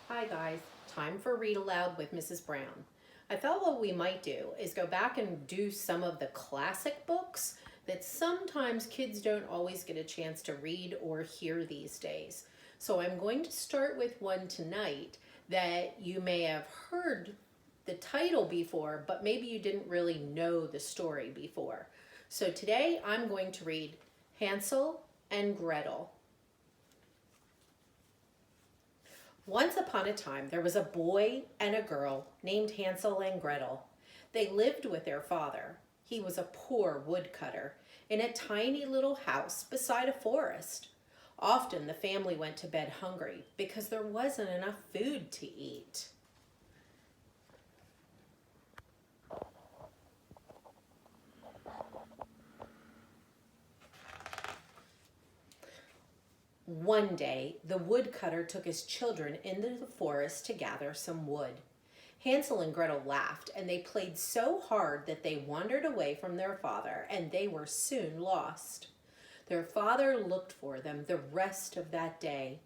Hi guys, time for Read Aloud with Mrs. Brown. I thought what we might do is go back and do some of the classic books that sometimes kids don't always get a chance to read or hear these days. So I'm going to start with one tonight that you may have heard the title before, but maybe you didn't really know the story before. So today I'm going to read Hansel and Gretel. Once upon a time, there was a boy and a girl named Hansel and Gretel. They lived with their father. He was a poor woodcutter in a tiny little house beside a forest. Often the family went to bed hungry because there wasn't enough food to eat. One day, the woodcutter took his children into the forest to gather some wood. Hansel and Gretel laughed, and they played so hard that they wandered away from their father, and they were soon lost. Their father looked for them the rest of that day.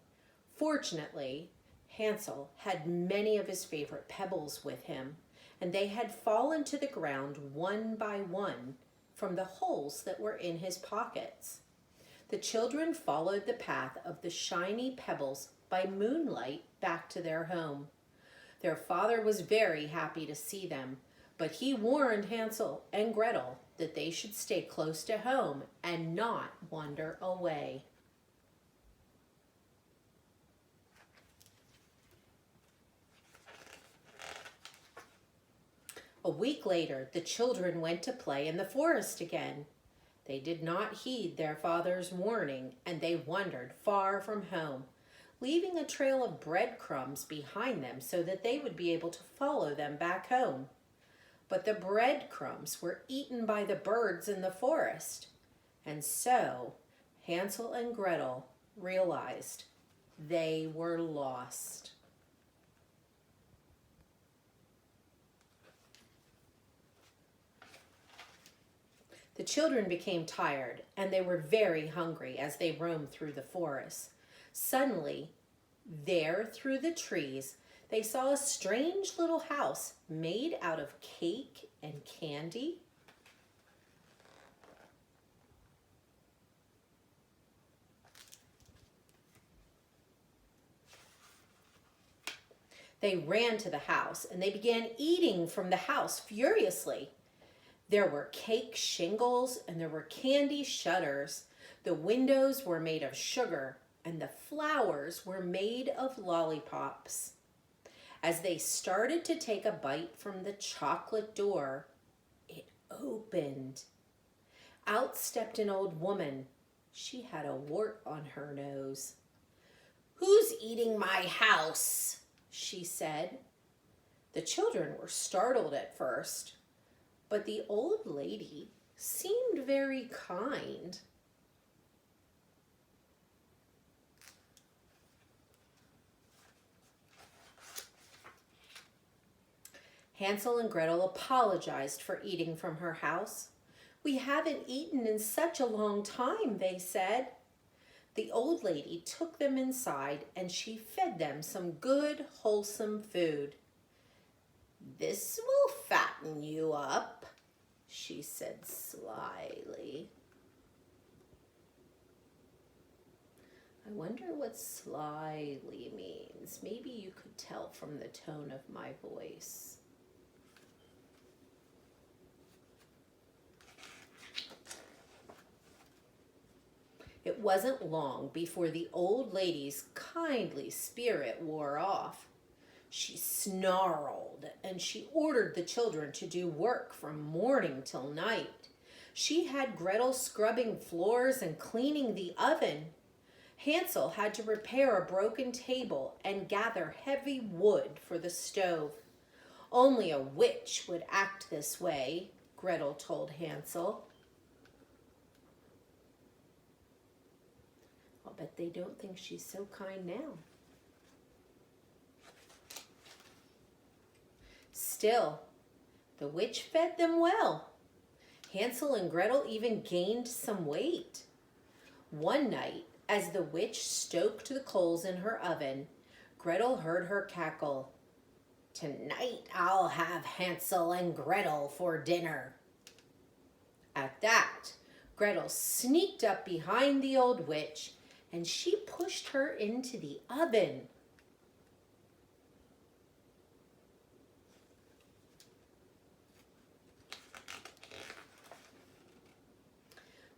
Fortunately, Hansel had many of his favorite pebbles with him, and they had fallen to the ground one by one from the holes that were in his pockets. The children followed the path of the shiny pebbles by moonlight back to their home. Their father was very happy to see them, but he warned Hansel and Gretel that they should stay close to home and not wander away. A week later, the children went to play in the forest again. They did not heed their father's warning, and they wandered far from home, leaving a trail of breadcrumbs behind them so that they would be able to follow them back home. But the breadcrumbs were eaten by the birds in the forest, and so Hansel and Gretel realized they were lost. The children became tired, and they were very hungry as they roamed through the forest. Suddenly, there through the trees, they saw a strange little house made out of cake and candy. They ran to the house, and they began eating from the house furiously. There were cake shingles and there were candy shutters. The windows were made of sugar and the flowers were made of lollipops. As they started to take a bite from the chocolate door, it opened. Out stepped an old woman. She had a wart on her nose. "Who's eating my house?" she said. The children were startled at first, but the old lady seemed very kind. Hansel and Gretel apologized for eating from her house. "We haven't eaten in such a long time," they said. The old lady took them inside and she fed them some good, wholesome food. "This will fatten you up," she said slyly. I wonder what slyly means. Maybe you could tell from the tone of my voice. It wasn't long before the old lady's kindly spirit wore off. She snarled and she ordered the children to do work from morning till night. She had Gretel scrubbing floors and cleaning the oven. Hansel had to repair a broken table and gather heavy wood for the stove. Only a witch would act this way, Gretel told Hansel. I'll bet they don't think she's so kind now. Still, the witch fed them well. Hansel and Gretel even gained some weight. One night, as the witch stoked the coals in her oven, Gretel heard her cackle. "Tonight I'll have Hansel and Gretel for dinner." At that, Gretel sneaked up behind the old witch and she pushed her into the oven.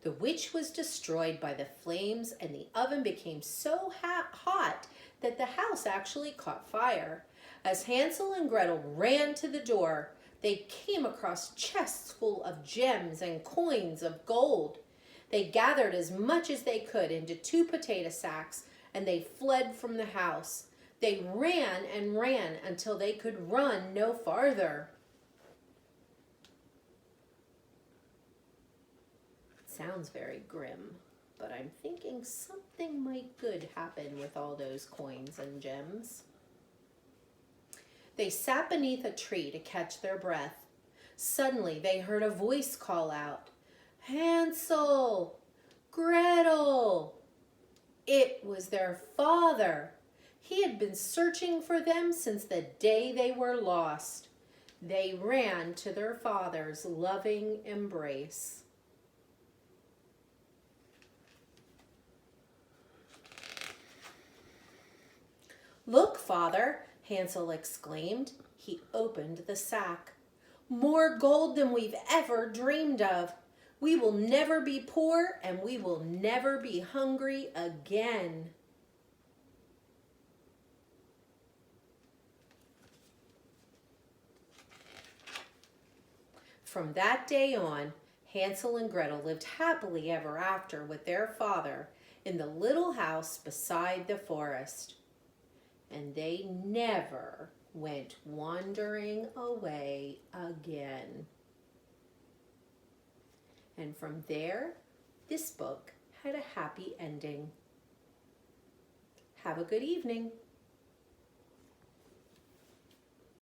The witch was destroyed by the flames and the oven became so hot that the house actually caught fire. As Hansel and Gretel ran to the door, they came across chests full of gems and coins of gold. They gathered as much as they could into 2 potato sacks and they fled from the house. They ran and ran until they could run no farther. Sounds very grim, but I'm thinking something might good happen with all those coins and gems. They sat beneath a tree to catch their breath. Suddenly they heard a voice call out, "Hansel! Gretel!" It was their father. He had been searching for them since the day they were lost. They ran to their father's loving embrace. "Look, Father," Hansel exclaimed. He opened the sack. "More gold than we've ever dreamed of. We will never be poor and we will never be hungry again." From that day on, Hansel and Gretel lived happily ever after with their father in the little house beside the forest. And they never went wandering away again. And from there, this book had a happy ending. Have a good evening.